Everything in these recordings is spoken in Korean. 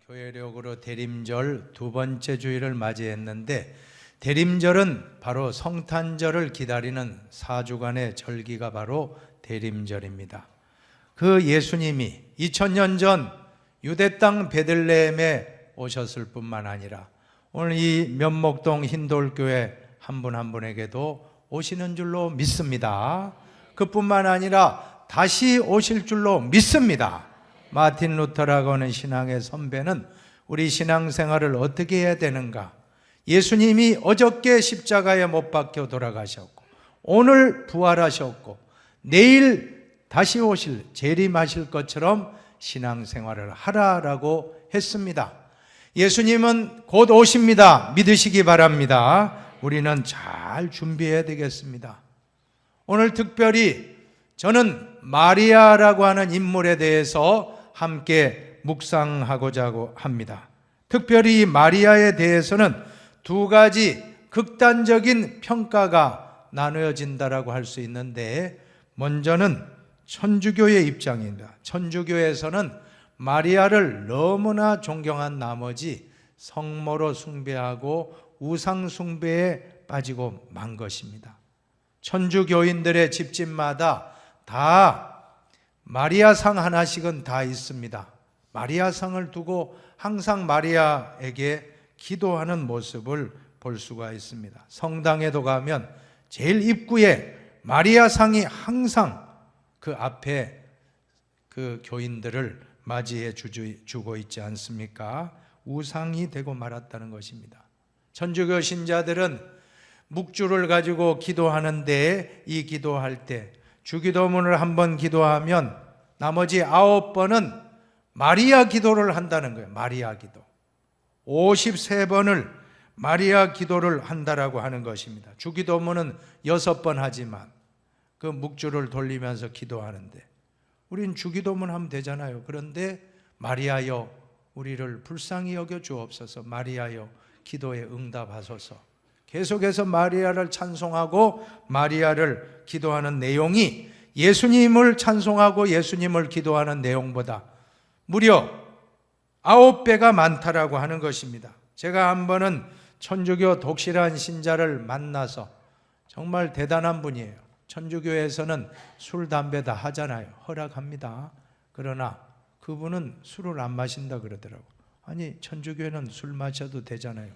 교회력으로 대림절 두 번째 주일을 맞이했는데, 대림절은 바로 성탄절을 기다리는 4주간의 절기가 바로 대림절입니다. 그 예수님이 2000년 전 유대 땅 베들레헴에 오셨을 뿐만 아니라 오늘 이 면목동 흰돌교회 한 분 한 분에게도 오시는 줄로 믿습니다. 그뿐만 아니라 다시 오실 줄로 믿습니다. 마틴 루터라고 하는 신앙의 선배는 우리 신앙생활을 어떻게 해야 되는가? 예수님이 어저께 십자가에 못 박혀 돌아가셨고 오늘 부활하셨고 내일 다시 오실 재림하실 것처럼 신앙생활을 하라라고 했습니다. 예수님은 곧 오십니다. 믿으시기 바랍니다. 우리는 잘 준비해야 되겠습니다. 오늘 특별히 저는 마리아라고 하는 인물에 대해서 함께 묵상하고자 합니다. 특별히 마리아에 대해서는 두 가지 극단적인 평가가 나누어진다라고 할 수 있는데, 먼저는 천주교의 입장입니다. 천주교에서는 마리아를 너무나 존경한 나머지 성모로 숭배하고 우상 숭배에 빠지고 만 것입니다. 천주교인들의 집집마다 다 마리아상 하나씩은 다 있습니다. 마리아상을 두고 항상 마리아에게 기도하는 모습을 볼 수가 있습니다. 성당에도 가면 제일 입구에 마리아상이 항상 그 앞에 그 교인들을 맞이해 주고 있지 않습니까? 우상이 되고 말았다는 것입니다. 천주교 신자들은 묵주를 가지고 기도하는데, 이 기도할 때 주기도문을 한번 기도하면 나머지 9번은 마리아 기도를 한다는 거예요. 마리아 기도. 53번을 마리아 기도를 한다라고 하는 것입니다. 주기도문은 6번 하지만 그 묵주를 돌리면서 기도하는데, 우린 주기도문 하면 되잖아요. 그런데 마리아여 우리를 불쌍히 여겨 주옵소서, 마리아여 기도에 응답하소서, 계속해서 마리아를 찬송하고 마리아를 기도하는 내용이 예수님을 찬송하고 예수님을 기도하는 내용보다 무려 9배가 많다라고 하는 것입니다. 제가 한 번은 천주교 독실한 신자를 만나서, 정말 대단한 분이에요. 천주교에서는 술, 담배 다 하잖아요. 허락합니다. 그러나 그분은 술을 안 마신다 그러더라고. 아니, 천주교에는 술 마셔도 되잖아요.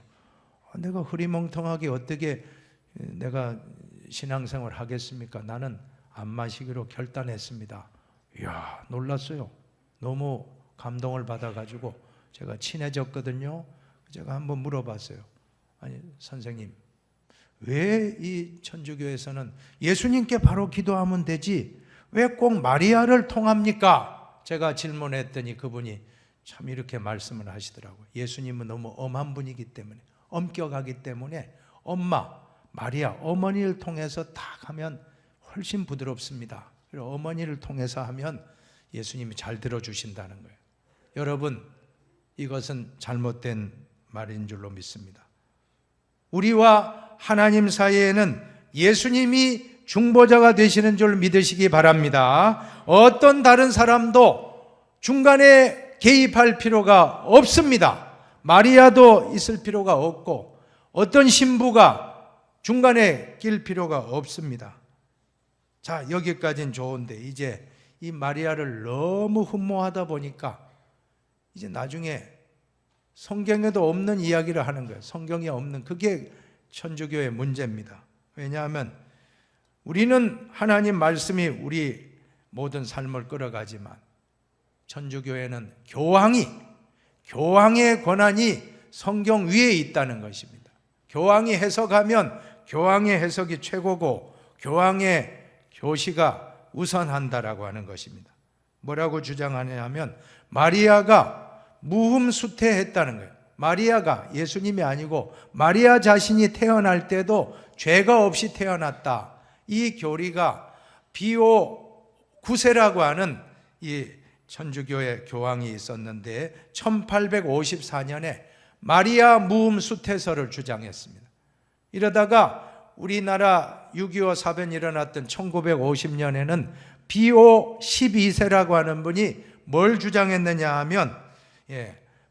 내가 흐리멍텅하게 어떻게 내가 신앙생활 하겠습니까? 나는 안 마시기로 결단했습니다. 이야, 놀랐어요. 너무 감동을 받아가지고 제가 친해졌거든요. 제가 한번 물어봤어요. 아니, 선생님, 왜 이 천주교에서는 예수님께 바로 기도하면 되지 왜 꼭 마리아를 통합니까? 제가 질문했더니 그분이 참 이렇게 말씀을 하시더라고요. 예수님은 너무 엄한 분이기 때문에, 엄격하기 때문에 엄마, 마리아, 어머니를 통해서 딱 하면 훨씬 부드럽습니다. 그리고 어머니를 통해서 하면 예수님이 잘 들어주신다는 거예요. 여러분, 이것은 잘못된 말인 줄로 믿습니다. 우리와 하나님 사이에는 예수님이 중보자가 되시는 줄 믿으시기 바랍니다. 어떤 다른 사람도 중간에 개입할 필요가 없습니다. 마리아도 있을 필요가 없고 어떤 신부가 중간에 낄 필요가 없습니다. 자, 여기까지는 좋은데 이제 이 마리아를 너무 흠모하다 보니까 이제 나중에 성경에도 없는 이야기를 하는 거예요. 성경에 없는, 그게 천주교의 문제입니다. 왜냐하면 우리는 하나님 말씀이 우리 모든 삶을 끌어가지만 천주교에는 교황의 권한이 성경 위에 있다는 것입니다. 교황이 해석하면 교황의 해석이 최고고 교황의 교시가 우선한다라고 하는 것입니다. 뭐라고 주장하냐면 마리아가 무흠수태했다는 거예요. 마리아가, 예수님이 아니고 마리아 자신이 태어날 때도 죄가 없이 태어났다. 이 교리가 비오 9세라고 하는 이 천주교의 교황이 있었는데 1854년에 마리아 무흠수태설을 주장했습니다. 이러다가 우리나라 6.25 사변이 일어났던 1950년에는 비오 12세라고 하는 분이 뭘 주장했느냐 하면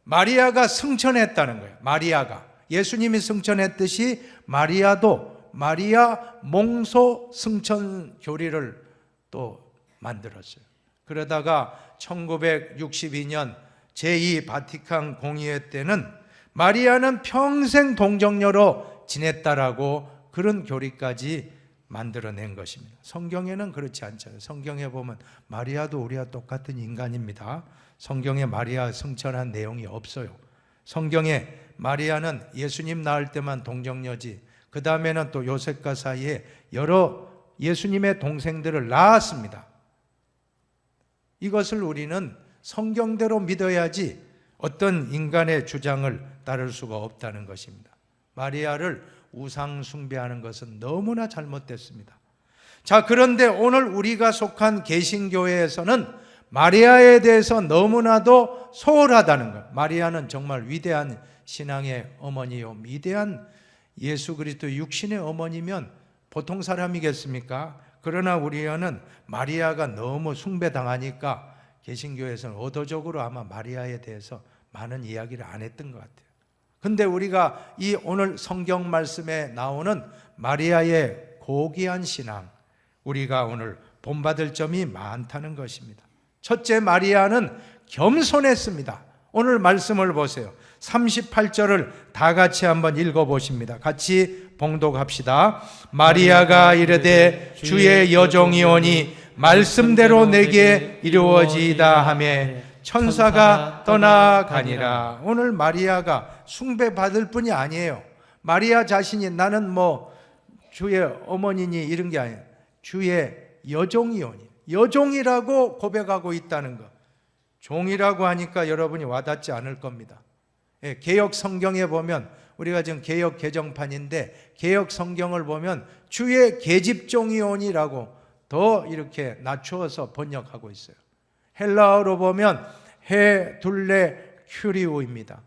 마리아가 승천했다는 거예요. 마리아가 예수님이 승천했듯이 마리아도 마리아 몽소 승천 교리를 또 만들었어요. 그러다가 1962년 제2 바티칸 공의회 때는 마리아는 평생 동정녀로 지냈다라고 그런 교리까지 만들어낸 것입니다. 성경에는 그렇지 않잖아요. 성경에 보면 마리아도 우리와 똑같은 인간입니다. 성경에 마리아 승천한 내용이 없어요. 성경에 마리아는 예수님 낳을 때만 동정녀지, 그 다음에는 또 요셉과 사이에 여러 예수님의 동생들을 낳았습니다. 이것을 우리는 성경대로 믿어야지 어떤 인간의 주장을 따를 수가 없다는 것입니다. 마리아를 우상 숭배하는 것은 너무나 잘못됐습니다. 자, 그런데 오늘 우리가 속한 개신교회에서는 마리아에 대해서 너무나도 소홀하다는 것. 마리아는 정말 위대한 신앙의 어머니요, 위대한 예수 그리스도 육신의 어머니면 보통 사람이겠습니까? 그러나 우리는 마리아가 너무 숭배당하니까 개신교에서는 의도적으로 아마 마리아에 대해서 많은 이야기를 안 했던 것 같아요. 근데 우리가 이 오늘 성경 말씀에 나오는 마리아의 고귀한 신앙, 우리가 오늘 본받을 점이 많다는 것입니다. 첫째, 마리아는 겸손했습니다. 오늘 말씀을 보세요. 38절을 다 같이 한번 읽어보십니다. 같이 봉독합시다. 마리아가 이르되 주의 여종이오니 말씀대로 내게 이루어지이다 하매 천사가 떠나가니라. 오늘 마리아가 숭배받을 뿐이 아니에요. 마리아 자신이 나는 뭐 주의 어머니니 이런 게 아니에요. 주의 여종이오니, 여종이라고 고백하고 있다는 것. 종이라고 하니까 여러분이 와닿지 않을 겁니다. 개역 성경에 보면, 우리가 지금 개역 개정판인데 개역 성경을 보면 주의 계집종이오니라고 더 이렇게 낮추어서 번역하고 있어요. 헬라어로 보면 해 둘레 큐리오입니다.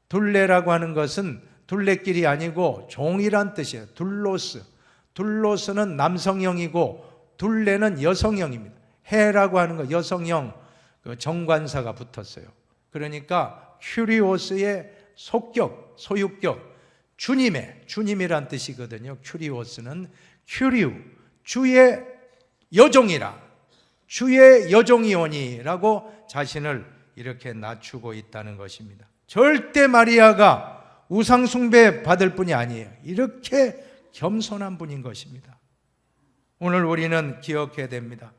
둘레라고 하는 것은 둘레길이 아니고 종이란 뜻이에요. 둘로스. 둘로스는 남성형이고 둘레는 여성형입니다. 해라고 하는 거 여성형 정관사가 붙었어요. 그러니까 큐리오스의 속격, 소유격, 주님이란 뜻이거든요. 큐리오스는 큐리우, 주의 여종이라, 주의 여종이오니라고 자신을 이렇게 낮추고 있다는 것입니다. 절대 마리아가 우상숭배 받을 뿐이 아니에요. 이렇게 겸손한 분인 것입니다. 오늘 우리는 기억해야 됩니다.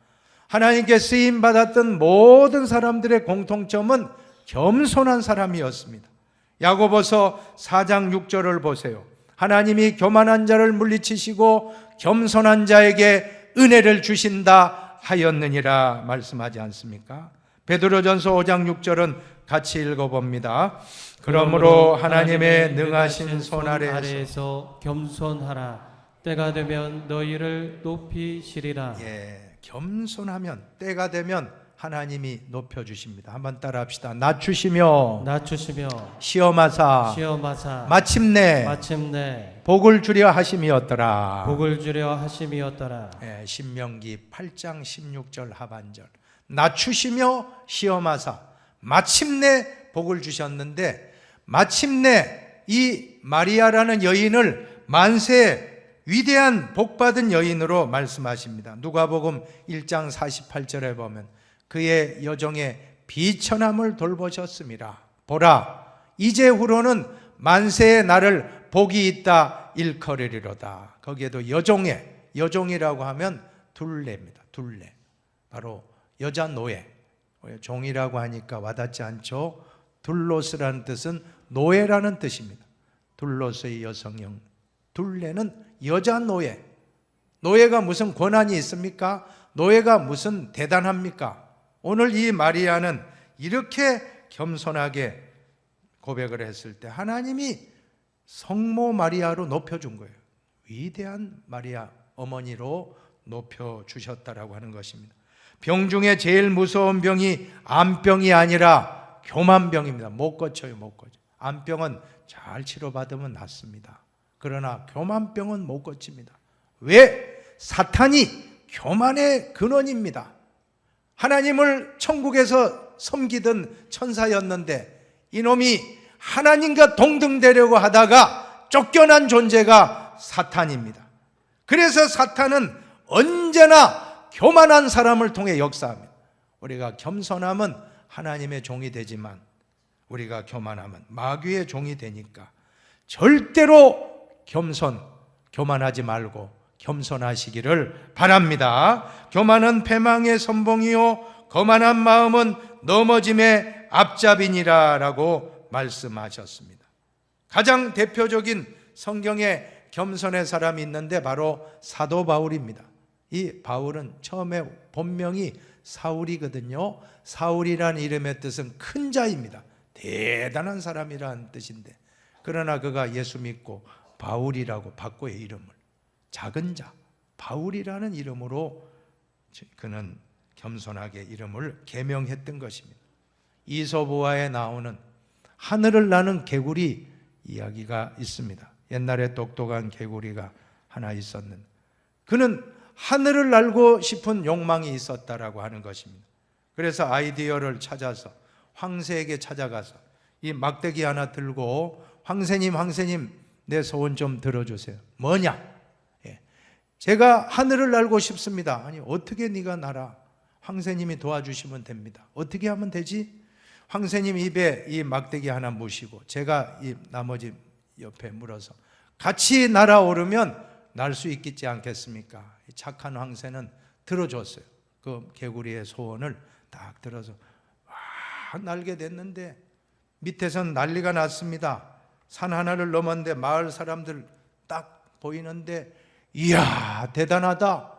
하나님께 쓰임받았던 모든 사람들의 공통점은 겸손한 사람이었습니다. 야고보서 4장 6절을 보세요. 하나님이 교만한 자를 물리치시고 겸손한 자에게 은혜를 주신다 하였느니라 말씀하지 않습니까? 베드로전서 5장 6절은 같이 읽어봅니다. 그러므로 하나님의 능하신 손 아래에서 겸손하라. 때가 되면 너희를 높이시리라. 겸손하면 때가 되면 하나님이 높여주십니다. 한번 따라합시다. 낮추시며 시험하사 마침내 복을 주려 하심이었더라. 신명기 8장 16절 하반절. 낮추시며 시험하사 마침내 복을 주셨는데, 마침내 이 마리아라는 여인을 만세 위대한 복받은 여인으로 말씀하십니다. 누가복음 1장 48절에 보면 그의 여종의 비천함을 돌보셨음이라. 보라, 이제 후로는 만세의 날을 복이 있다 일컬으리로다. 거기에도 여종이라고 하면 둘레입니다. 둘레, 바로 여자 노예. 종이라고 하니까 와닿지 않죠. 둘로스라는 뜻은 노예라는 뜻입니다. 둘로스의 여성형, 둘레는 여자 노예. 노예가 무슨 권한이 있습니까? 노예가 무슨 대단합니까? 오늘 이 마리아는 이렇게 겸손하게 고백을 했을 때 하나님이 성모 마리아로 높여준 거예요. 위대한 마리아 어머니로 높여주셨다라고 하는 것입니다. 병 중에 제일 무서운 병이 암병이 아니라 교만병입니다. 못 고쳐요. 암병은 잘 치료받으면 낫습니다. 그러나 교만병은 못 고칩니다. 왜? 사탄이 교만의 근원입니다. 하나님을 천국에서 섬기던 천사였는데 이놈이 하나님과 동등되려고 하다가 쫓겨난 존재가 사탄입니다. 그래서 사탄은 언제나 교만한 사람을 통해 역사합니다. 우리가 겸손하면 하나님의 종이 되지만 우리가 교만하면 마귀의 종이 되니까 절대로 교만하지 말고 겸손하시기를 바랍니다. 교만은 패망의 선봉이요 거만한 마음은 넘어짐의 앞잡이니라 라고 말씀하셨습니다. 가장 대표적인 성경에 겸손의 사람이 있는데 바로 사도 바울입니다. 이 바울은 처음에 본명이 사울이거든요. 사울이라는 이름의 뜻은 큰 자입니다. 대단한 사람이라는 뜻인데, 그러나 그가 예수 믿고 바울이라고 바꿔요. 이름을 작은 자 바울이라는 이름으로 그는 겸손하게 이름을 계명했던 것입니다. 이솝우화에 나오는 하늘을 나는 개구리 이야기가 있습니다. 옛날에 똑똑한 개구리가 하나 있었는데 그는 하늘을 날고 싶은 욕망이 있었다라고 하는 것입니다. 그래서 아이디어를 찾아서 황새에게 찾아가서 이 막대기 하나 들고 황새님 내 소원 좀 들어주세요. 뭐냐? 제가 하늘을 날고 싶습니다. 아니 어떻게 네가 날아? 황새님이 도와주시면 됩니다. 어떻게 하면 되지? 황새님 입에 이 막대기 하나 무시고 제가 이 나머지 옆에 물어서 같이 날아오르면 날 수 있겠지 않겠습니까? 착한 황새는 들어줬어요. 그 개구리의 소원을 딱 들어서 날게 됐는데 밑에선 난리가 났습니다. 산 하나를 넘었는데 마을 사람들 딱 보이는데 이야 대단하다.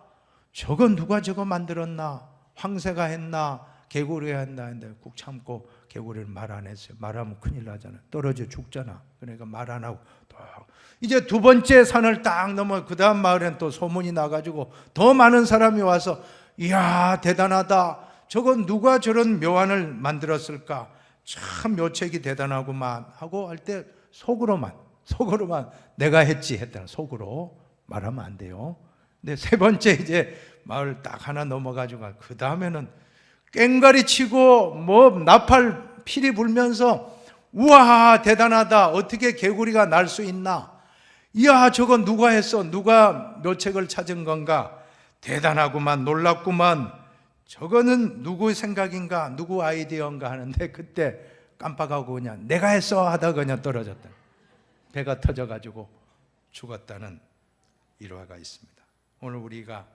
저건 누가 저거 만들었나? 황새가 했나? 개구리가 했나? 했는데 꾹 참고 개구리를 말 안 했어요. 말하면 큰일 나잖아. 떨어져 죽잖아. 그러니까 말 안 하고 또 이제 두 번째 산을 딱 넘어 그 다음 마을엔 또 소문이 나가지고 더 많은 사람이 와서 이야 대단하다. 저건 누가 저런 묘안을 만들었을까? 참 묘책이 대단하구만 하고 할 때 속으로만 내가 했지 했다는 속으로 말하면 안 돼요. 근데 세 번째 이제 마을 딱 하나 넘어가지고 그 다음에는 꽹과리 치고 뭐 나팔 피리 불면서 우와 대단하다. 어떻게 개구리가 날 수 있나? 이야 저건 누가 했어? 누가 묘책을 찾은 건가? 대단하구만 놀랍구만. 저거는 누구 생각인가? 누구 아이디어인가 하는데 그때 깜빡하고 그냥 내가 했어 하다 그냥 떨어졌다. 배가 터져가지고 죽었다는 일화가 있습니다. 오늘 우리가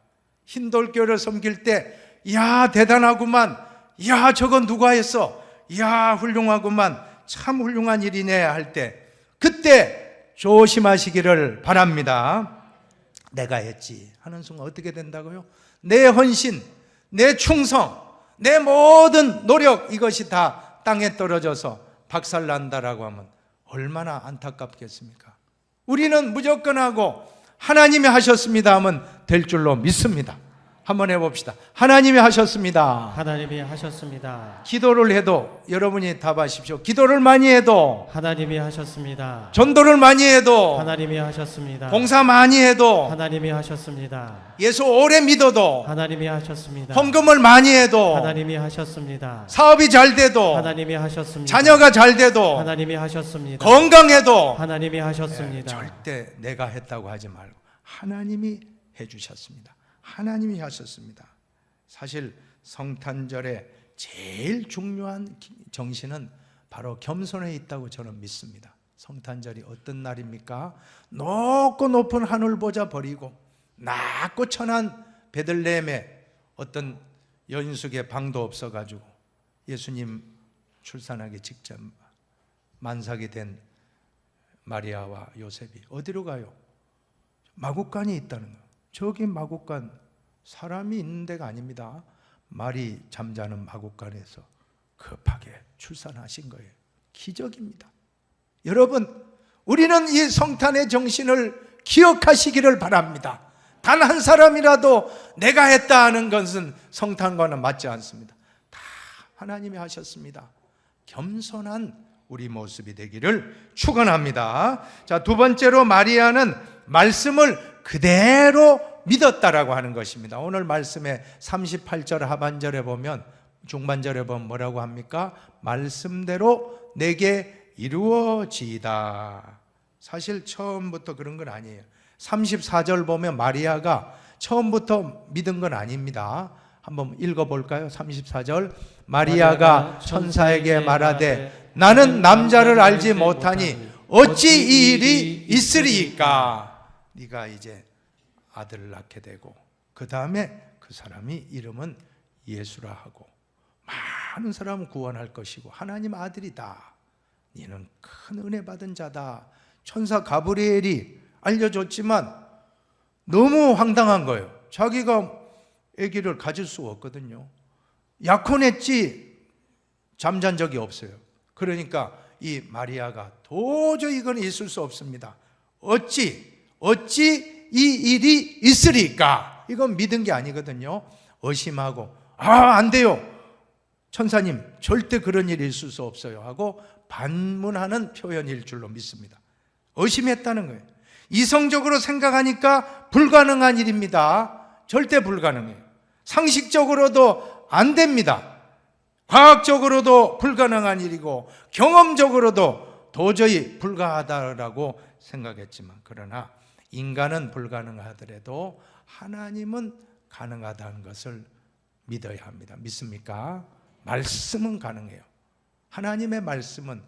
흰돌교를 섬길 때 이야 대단하구만. 이야 저건 누가 했어? 이야 훌륭하구만. 참 훌륭한 일이네 할 때 그때 조심하시기를 바랍니다. 내가 했지 하는 순간 어떻게 된다고요? 내 헌신, 내 충성, 내 모든 노력 이것이 다 땅에 떨어져서 박살난다라고 하면 얼마나 안타깝겠습니까? 우리는 무조건 하고 하나님이 하셨습니다 하면 될 줄로 믿습니다. 한번 해봅시다. 하나님이 하셨습니다. 하나님이 하셨습니다. 기도를 해도 여러분이 답하십시오. 기도를 많이 해도 하나님이 하셨습니다. 전도를 많이 해도 하나님이 하셨습니다. 봉사 많이 해도 하나님이 하셨습니다. 예수 오래 믿어도 하나님이 하셨습니다. 헌금을 많이 해도 하나님이 하셨습니다. 사업이 잘 돼도 하나님이 하셨습니다. 자녀가 잘 돼도 하나님이 하셨습니다. 건강해도 하나님이 하셨습니다. 절대 내가 했다고 하지 말고 하나님이 해주셨습니다. 하나님이 하셨습니다. 사실 성탄절에 제일 중요한 정신은 바로 겸손에 있다고 저는 믿습니다. 성탄절이 어떤 날입니까? 높고 높은 하늘 보자 버리고 낮고 천한 베들레헴에 어떤 여인숙의 방도 없어가지고 예수님 출산하기 직전 만삭이 된 마리아와 요셉이 어디로 가요? 마구간이 있다는 거예요. 저기 마구간 사람이 있는 데가 아닙니다. 말이 잠자는 마구간에서 급하게 출산하신 거예요. 기적입니다. 여러분 우리는 이 성탄의 정신을 기억하시기를 바랍니다. 단 한 사람이라도 내가 했다 하는 것은 성탄과는 맞지 않습니다. 다 하나님이 하셨습니다. 겸손한 우리 모습이 되기를 축원합니다. 자, 두 번째로 마리아는 말씀을 그대로 믿었다라고 하는 것입니다. 오늘 말씀의 38절 하반절에 보면 중반절에 보면 뭐라고 합니까? 말씀대로 내게 이루어지이다. 사실 처음부터 그런 건 아니에요. 34절 보면 마리아가 처음부터 믿은 건 아닙니다. 한번 읽어볼까요? 34절 마리아가 천사에게 말하되 나는 남자를 알지 못하니 어찌 이 일이 있으리이까. 네가 이제 아들을 낳게 되고 그 다음에 그 사람이 이름은 예수라 하고 많은 사람을 구원할 것이고 하나님 아들이다. 너는 큰 은혜 받은 자다. 천사 가브리엘이 알려줬지만 너무 황당한 거예요. 자기가 아기를 가질 수가 없거든요. 약혼했지 잠잔 적이 없어요. 그러니까 이 마리아가 도저히 이건 있을 수 없습니다. 어찌 이 일이 있으리까? 이건 믿은 게 아니거든요. 의심하고 안 돼요. 천사님 절대 그런 일이 있을 수 없어요 하고 반문하는 표현일 줄로 믿습니다. 의심했다는 거예요. 이성적으로 생각하니까 불가능한 일입니다. 절대 불가능해요. 상식적으로도 안 됩니다. 과학적으로도 불가능한 일이고 경험적으로도 도저히 불가하다라고 생각했지만 그러나 인간은 불가능하더라도 하나님은 가능하다는 것을 믿어야 합니다. 믿습니까? 말씀은 가능해요. 하나님의 말씀은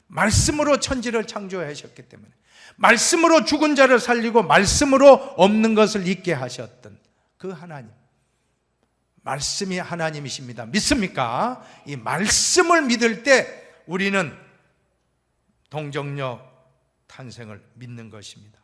말씀으로 천지를 창조하셨기 때문에 말씀으로 죽은 자를 살리고 말씀으로 없는 것을 있게 하셨던 그 하나님, 말씀이 하나님이십니다. 믿습니까? 이 말씀을 믿을 때 우리는 동정녀 탄생을 믿는 것입니다.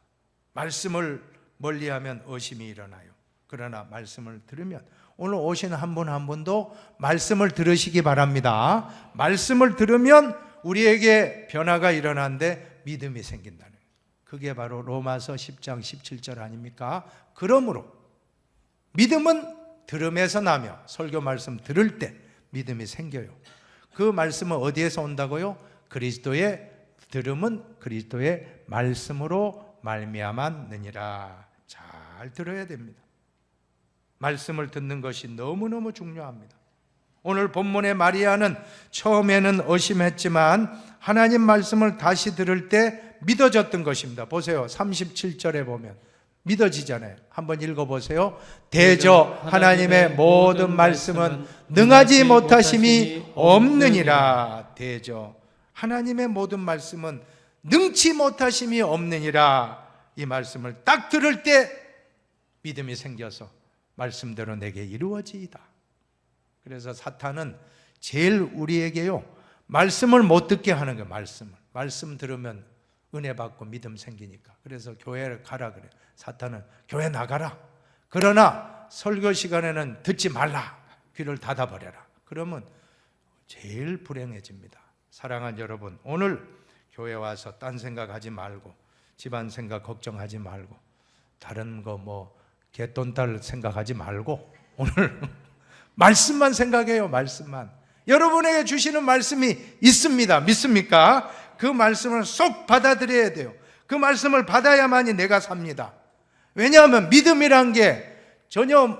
말씀을 멀리하면 의심이 일어나요. 그러나 말씀을 들으면 오늘 오신 한 분 한 분도 말씀을 들으시기 바랍니다. 말씀을 들으면 우리에게 변화가 일어나는데 믿음이 생긴다는 거예요. 그게 바로 로마서 10장 17절 아닙니까? 그러므로 믿음은 들음에서 나며 설교 말씀 들을 때 믿음이 생겨요. 그 말씀은 어디에서 온다고요? 그리스도의 들음은 그리스도의 말씀으로 말미암았느니라. 잘 들어야 됩니다. 말씀을 듣는 것이 너무너무 중요합니다. 오늘 본문의 마리아는 처음에는 의심했지만 하나님 말씀을 다시 들을 때 믿어졌던 것입니다. 보세요. 37절에 보면 믿어지잖아요. 한번 읽어보세요. 대저 하나님의 모든 말씀은 능하지 못하심이 없느니라. 대저 하나님의 모든 말씀은 능치 못하심이 없느니라. 이 말씀을 딱 들을 때 믿음이 생겨서 말씀대로 내게 이루어지이다. 그래서 사탄은 제일 우리에게요 말씀을 못 듣게 하는 거예요. 말씀 들으면 은혜 받고 믿음 생기니까. 그래서 교회를 가라 그래요. 사탄은 교회 나가라. 그러나 설교 시간에는 듣지 말라. 귀를 닫아버려라. 그러면 제일 불행해집니다. 사랑하는 여러분, 오늘 교회 와서 딴 생각하지 말고 집안 생각 걱정하지 말고 다른 거 개돈딸 생각하지 말고 오늘 말씀만 생각해요. 말씀만. 여러분에게 주시는 말씀이 있습니다. 믿습니까? 그 말씀을 쏙 받아들여야 돼요. 그 말씀을 받아야만이 내가 삽니다. 왜냐하면 믿음이란 게 전혀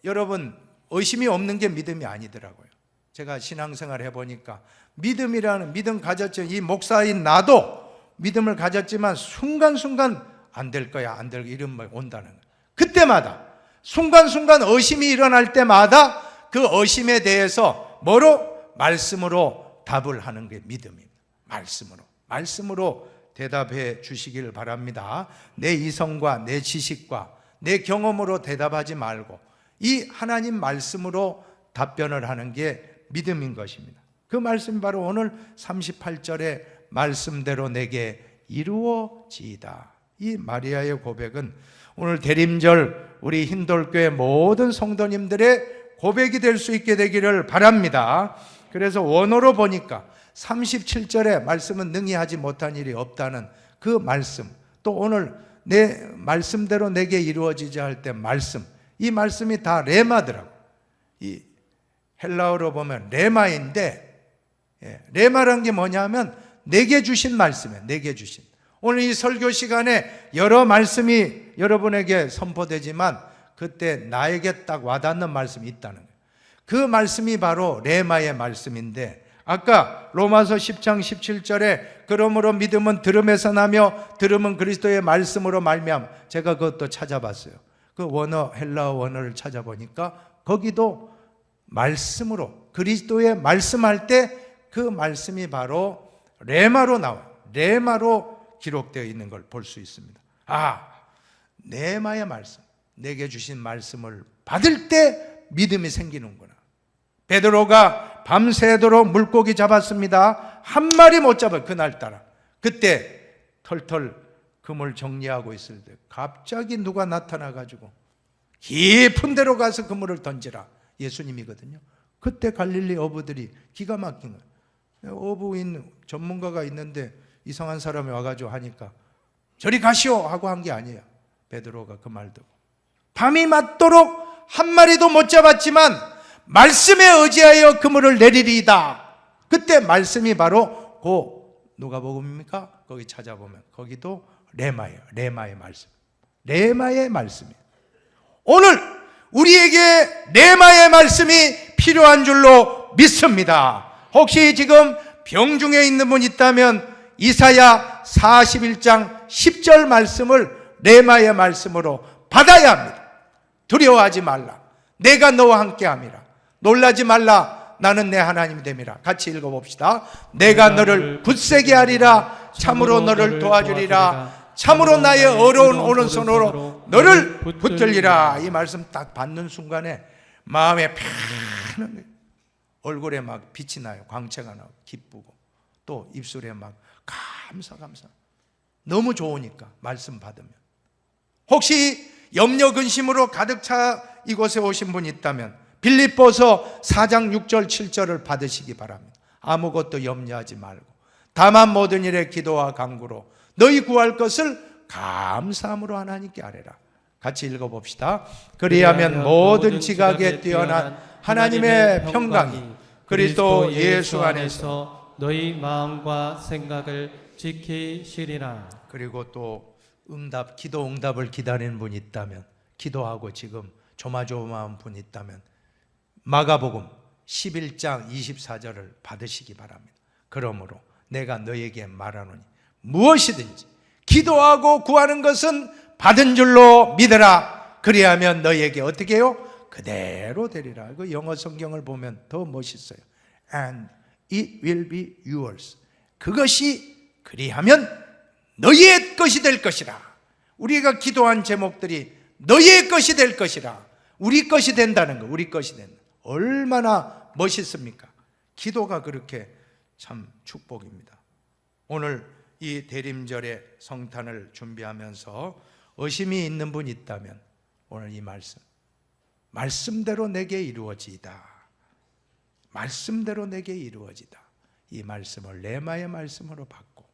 여러분 의심이 없는 게 믿음이 아니더라고요. 제가 신앙생활 해보니까 믿음 가졌죠. 이 목사인 나도 믿음을 가졌지만 순간순간 안 될 거야 이런 말 온다는 거예요. 그때마다 순간순간 의심이 일어날 때마다 그 의심에 대해서 말씀으로 답을 하는 게 믿음입니다. 말씀으로 대답해 주시기를 바랍니다. 내 이성과 내 지식과 내 경험으로 대답하지 말고 이 하나님 말씀으로 답변을 하는 게 믿음인 것입니다. 그 말씀이 바로 오늘 38절의 말씀대로 내게 이루어지이다. 이 마리아의 고백은 오늘 대림절 우리 흰돌교회 모든 성도님들의 고백이 될 수 있게 되기를 바랍니다. 그래서 원어로 보니까 37절의 말씀은 능히 하지 못한 일이 없다는 그 말씀, 또 오늘 내 말씀대로 내게 이루어지자 할 때 말씀, 이 말씀이 다 레마더라고요. 이 헬라어로 보면 레마인데, 레마라는 게 뭐냐면 내게 주신 말씀이에요. 내게 주신. 오늘 이 설교 시간에 여러 말씀이 여러분에게 선포되지만 그때 나에게 딱 와닿는 말씀이 있다는 거예요. 그 말씀이 바로 레마의 말씀인데 아까 로마서 10장 17절에 그러므로 믿음은 들음에서 나며 들음은 그리스도의 말씀으로 말미암아. 제가 그것도 찾아봤어요. 그 원어 헬라어 원어를 찾아보니까 거기도 말씀으로 그리스도의 말씀할 때 그 말씀이 바로 레마로 나와요. 레마로 기록되어 있는 걸 볼 수 있습니다. 레마의 말씀, 내게 주신 말씀을 받을 때 믿음이 생기는구나. 베드로가 밤새도록 물고기 잡았습니다. 한 마리 못 잡아요. 그날따라. 그때 털털 그물 정리하고 있을 때 갑자기 누가 나타나가지고 깊은 데로 가서 그물을 던지라. 예수님이거든요. 그때 갈릴리 어부들이 기가 막힌 거예요. 어부인 전문가가 있는데 이상한 사람이 와가지고 하니까 저리 가시오 하고 한 게 아니에요. 베드로가 그 말 듣고 밤이 맞도록 한 마리도 못 잡았지만 말씀에 의지하여 그물을 내리리이다. 그때 말씀이 바로 누가복음입니까? 거기 찾아보면 거기도 레마예요. 레마의 말씀. 레마의 말씀이에요. 오늘 우리에게 레마의 말씀이 필요한 줄로 믿습니다. 혹시 지금 병중에 있는 분 있다면 이사야 41장 10절 말씀을 레마의 말씀으로 받아야 합니다. 두려워하지 말라. 내가 너와 함께함이라. 놀라지 말라. 나는 내 하나님이 됨이라. 같이 읽어봅시다. 내가 너를 굳세게 하리라. 참으로 너를 도와주리라. 참으로 나의 어려운 오른손으로 너를 붙들리라. 이 말씀 딱 받는 순간에 마음에 편한 거예요. 얼굴에 막 빛이 나요. 광채가 나고 기쁘고 또 입술에 막 감사 너무 좋으니까 말씀 받으면. 혹시 염려 근심으로 가득 차 이곳에 오신 분이 있다면 빌립보서 4장 6절 7절을 받으시기 바랍니다. 아무것도 염려하지 말고 다만 모든 일에 기도와 간구로 너희 구할 것을 감사함으로 하나님께 아뢰라. 같이 읽어봅시다. 그리하면 모든 지각에 뛰어난 하나님의 평강이 그리스도 예수 안에서 너희 마음과 생각을 지키시리라. 그리고 또 기도 응답을 기다리는 분이 있다면, 기도하고 지금 조마조마한 분이 있다면 마가복음 11장 24절을 받으시기 바랍니다. 그러므로 내가 너에게 말하노니 무엇이든지 기도하고 구하는 것은 받은 줄로 믿으라. 그리하면 너에게 어떻게 해요? 그대로 되리라. 그 영어 성경을 보면 더 멋있어요. And it will be yours. 그것이 그리하면 너희의 것이 될 것이라. 우리가 기도한 제목들이 너희의 것이 될 것이라. 우리 것이 된다는 거. 우리 것이 된다. 얼마나 멋있습니까? 기도가 그렇게 참 축복입니다. 오늘 이 대림절의 성탄을 준비하면서 의심이 있는 분이 있다면 오늘 이 말씀대로 내게 이루어지이다. 말씀대로 내게 이루어지다. 이 말씀을 레마의 말씀으로 받고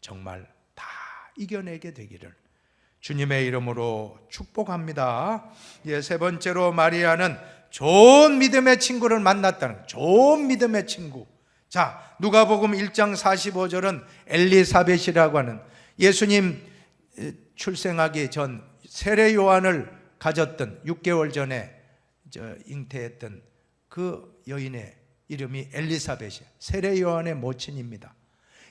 정말 다 이겨내게 되기를 주님의 이름으로 축복합니다. 세 번째로 마리아는 좋은 믿음의 친구를 만났다는, 좋은 믿음의 친구. 자, 누가복음 1장 45절은 엘리사벳이라고 하는 예수님 출생하기 전 세례 요한을 가졌던 6개월 전에 잉태했던 그 여인의 이름이 엘리사벳이에요. 세례 요한의 모친입니다.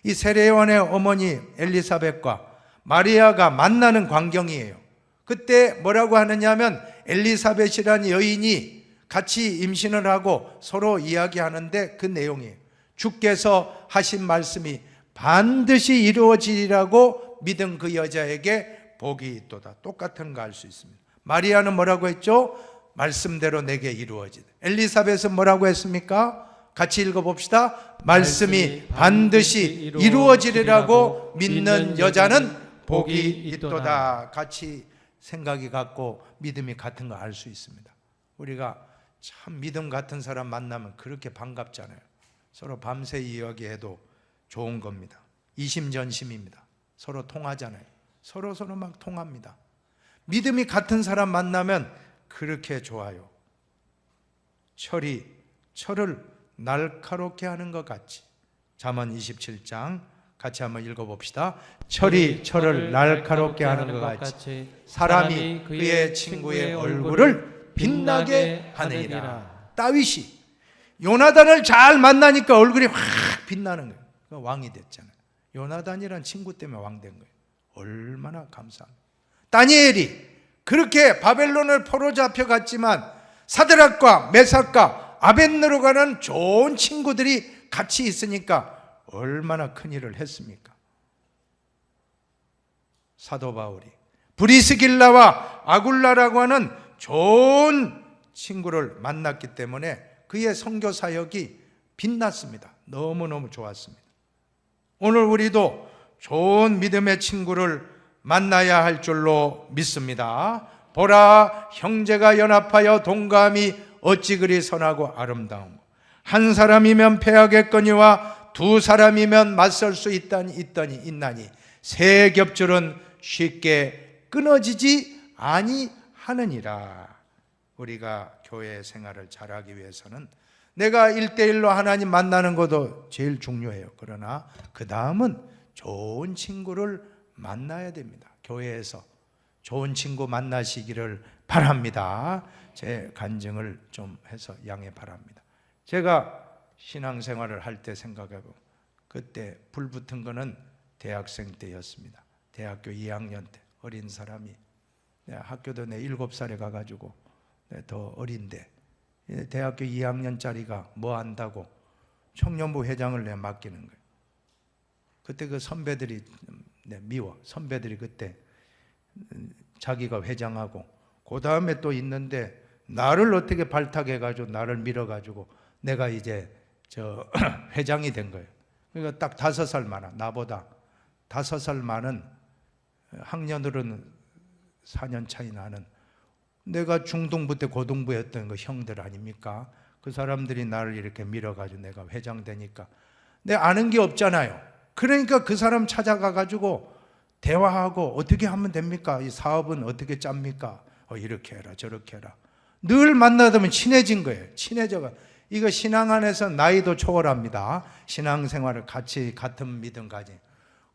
이 세례 요한의 어머니 엘리사벳과 마리아가 만나는 광경이에요. 그때 뭐라고 하느냐 하면 엘리사벳이라는 여인이 같이 임신을 하고 서로 이야기하는데 그 내용이에요. 주께서 하신 말씀이 반드시 이루어지리라고 믿은 그 여자에게 복이 있도다. 똑같은 거 알 수 있습니다. 마리아는 뭐라고 했죠? 말씀대로 내게 이루어지다. 엘리사벳은 뭐라고 했습니까? 같이 읽어봅시다. 말씀이 반드시 이루어지리라고 믿는 여자는 복이 있도다. 같이 생각이 같고 믿음이 같은 거 알 수 있습니다. 우리가 참 믿음 같은 사람 만나면 그렇게 반갑잖아요. 서로 밤새 이야기해도 좋은 겁니다. 이심전심입니다. 서로 통하잖아요. 서로 막 통합니다. 믿음이 같은 사람 만나면 그렇게 좋아요. 철을 날카롭게 하는 것 같이. 잠언 27장 같이 한번 읽어봅시다. 철이 철을 날카롭게 하는 것 같이 사람이 그의 친구의 얼굴을 빛나게 하느니라. 다윗이 요나단을 잘 만나니까 얼굴이 확 빛나는 거예요. 왕이 됐잖아요. 요나단이란 친구 때문에 왕 된 거예요. 얼마나 감사합니다. 다니엘이 그렇게 바벨론을 포로 잡혀갔지만 사드락과 메삭과 아벳느고라는 좋은 친구들이 같이 있으니까 얼마나 큰 일을 했습니까? 사도 바울이 브리스길라와 아굴라라고 하는 좋은 친구를 만났기 때문에 그의 선교 사역이 빛났습니다. 너무너무 좋았습니다. 오늘 우리도 좋은 믿음의 친구를 만나야 할 줄로 믿습니다. 보라, 형제가 연합하여 동감이 어찌 그리 선하고 아름다운고. 한 사람이면 패하겠거니와 두 사람이면 맞설 수 있나니 세 겹줄은 쉽게 끊어지지 아니하느니라. 우리가 교회 생활을 잘하기 위해서는 내가 1대1로 하나님 만나는 것도 제일 중요해요. 그러나 그 다음은 좋은 친구를 만나야 됩니다. 교회에서 좋은 친구 만나시기를 바랍니다. 제 간증을 좀 해서 양해 바랍니다. 제가 신앙생활을 할 때 생각해보면 그때 불붙은 거는 대학생 때였습니다. 대학교 2학년 때 어린 사람이, 학교도 내 7살에 가가지고 더 어린데 대학교 2학년짜리가 뭐 안다고 청년부 회장을 내 맡기는 거예요. 그때 그 선배들이 미워. 선배들이 그때 자기가 회장하고 그 다음에 또 있는데 나를 어떻게 발탁해가지고 나를 밀어가지고 내가 이제 저 회장이 된 거예요. 그러니까 딱 5살 많아. 나보다 5살 많은, 학년으로는 4년 차이 나는, 내가 중등부 때 고등부였던 그 형들 아닙니까? 그 사람들이 나를 이렇게 밀어가지고 내가 회장 되니까 내가 아는 게 없잖아요. 그러니까 그 사람 찾아가가지고 대화하고 어떻게 하면 됩니까? 이 사업은 어떻게 짭니까? 이렇게 해라 저렇게 해라. 늘 만나다 보면 친해진 거예요. 친해져가. 이거 신앙 안에서 나이도 초월합니다. 신앙생활을 같이 같은 믿음 가진.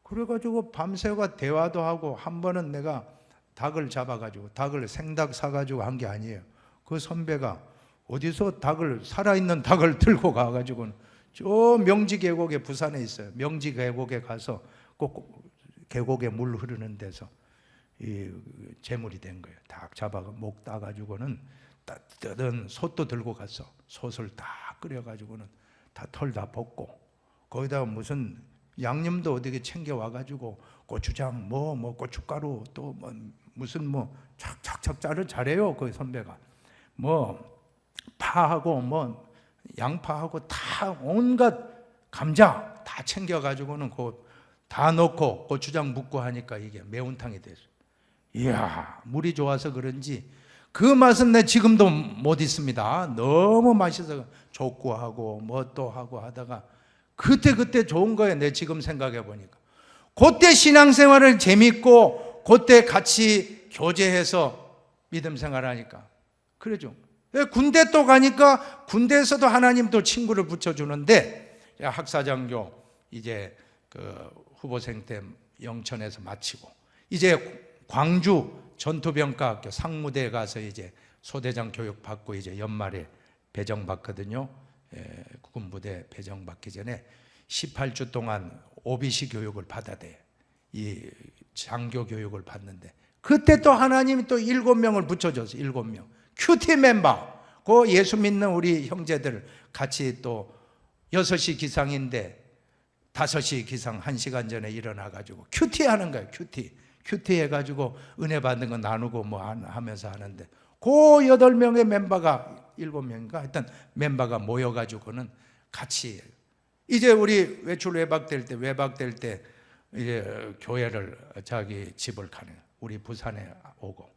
그래가지고 밤새가 대화도 하고, 한 번은 내가 닭을 잡아가지고 닭을 생닭 사가지고 한 게 아니에요. 그 선배가 어디서 닭을, 살아있는 닭을 들고 가가지고는 저 명지 계곡에, 부산에 있어요. 명지 계곡에 가서 꼭 계곡에 물 흐르는 데서 이 제물이 된 거예요. 닭 잡아가 목 따가지고는 뜯은 솥도 들고 갔어. 솥을 다 끓여가지고는 다 털 다 벗고 거기다가 무슨 양념도 어떻게 챙겨 와가지고 고추장 뭐 고춧가루 또 뭐 무슨 뭐 착착착 자를 잘해요. 그 선배가 뭐 파하고 뭐 양파하고 다 온갖 감자 다 챙겨가지고는 다 넣고 고추장 묻고 하니까 이게 매운탕이 됐어. 이야, 물이 좋아서 그런지 그 맛은 내 지금도 못 잊습니다. 너무 맛있어. 족구하고 뭐 또 하고 하다가 그때 좋은 거예요. 내 지금 생각해 보니까 그때 신앙생활을 재밌고 그때 같이 교제해서 믿음 생활하니까 그러죠. 군대 또 가니까 군대에서도 하나님 또 친구를 붙여주는데, 학사장교 이제 그 후보생 때 영천에서 마치고 이제 광주 전투병과학교 상무대에 가서 이제 소대장 교육 받고 이제 연말에 배정받거든요. 군부대 배정받기 전에 18주 동안 OBC 교육을 받아야 돼. 이 장교 교육을 받는데 그때 또 하나님이 또 7명을 붙여줬어요. 7명 큐티 멤버, 그 예수 믿는 우리 형제들 같이 또 6시 기상인데 5시 기상 1시간 전에 일어나가지고 큐티 하는 거예요. 큐티 해가지고 은혜 받는 거 나누고 뭐 하면서 하는데 그 8명의 멤버가 7명인가 하여튼 멤버가 모여가지고는 같이 이제 우리 외박될 때 이제 교회를 자기 집을 가는, 우리 부산에 오고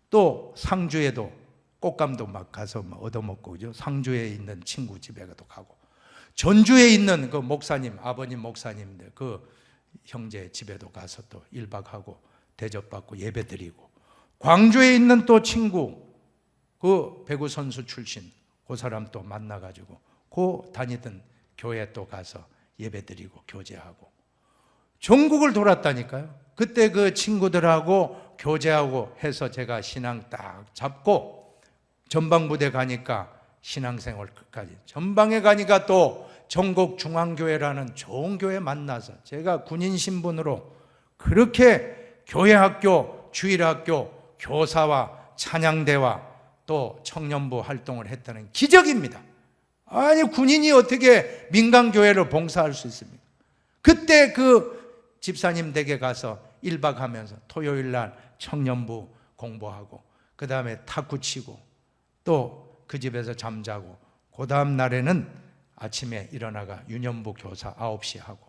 또 상주에도 꽃감도 막 가서 막 얻어먹고, 그죠? 상주에 있는 친구 집에도 가고 전주에 있는 그 목사님, 아버님 목사님들 그 형제 집에도 가서 또 1박하고 대접받고 예배드리고, 광주에 있는 또 친구 그 배구 선수 출신 그 사람 또 만나가지고 그 다니던 교회 또 가서 예배드리고 교제하고 전국을 돌았다니까요. 그때 그 친구들하고 교제하고 해서 제가 신앙 딱 잡고 전방부대 가니까 신앙생활 끝까지 전방에 가니까 또 전국중앙교회라는 좋은 교회 만나서 제가 군인 신분으로 그렇게 교회학교, 주일학교, 교사와 찬양대와 또 청년부 활동을 했다는 기적입니다. 아니 군인이 어떻게 민간교회를 봉사할 수 있습니까? 그때 그 집사님 댁에 가서 1박 하면서 토요일날 청년부 공부하고 그 다음에 탁구 치고 또 그 집에서 잠자고 그 다음 날에는 아침에 일어나가 유년부 교사 9시 하고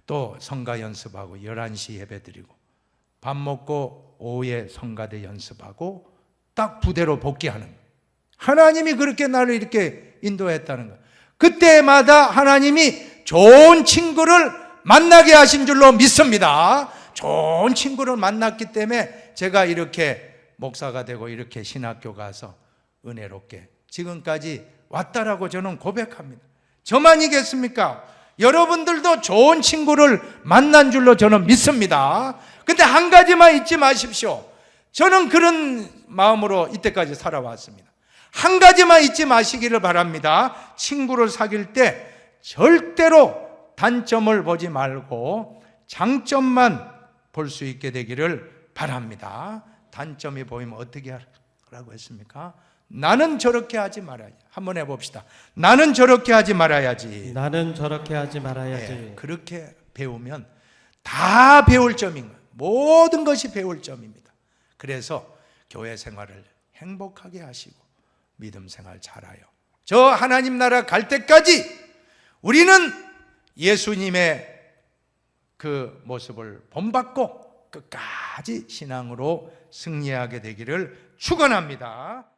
또 성가 연습하고 11시 예배 드리고 밥 먹고 오후에 성가대 연습하고 딱 부대로 복귀하는 거예요. 하나님이 그렇게 나를 이렇게 인도했다는 거예요. 그때마다 하나님이 좋은 친구를 만나게 하신 줄로 믿습니다. 좋은 친구를 만났기 때문에 제가 이렇게 목사가 되고 이렇게 신학교 가서 은혜롭게 지금까지 왔다라고 저는 고백합니다. 저만이겠습니까? 여러분들도 좋은 친구를 만난 줄로 저는 믿습니다. 근데 한 가지만 잊지 마십시오. 저는 그런 마음으로 이때까지 살아왔습니다. 한 가지만 잊지 마시기를 바랍니다. 친구를 사귈 때 절대로 단점을 보지 말고 장점만 볼 수 있게 되기를 바랍니다. 단점이 보이면 어떻게 하라고 했습니까? 나는 저렇게 하지 말아야지. 한번 해봅시다. 나는 저렇게 하지 말아야지. 나는 저렇게 하지 말아야지. 네, 그렇게 배우면 다 배울 점인 거예요. 모든 것이 배울 점입니다. 그래서 교회 생활을 행복하게 하시고 믿음 생활 잘하여 저 하나님 나라 갈 때까지 우리는 예수님의 그 모습을 본받고 끝까지 신앙으로 승리하게 되기를 축원합니다.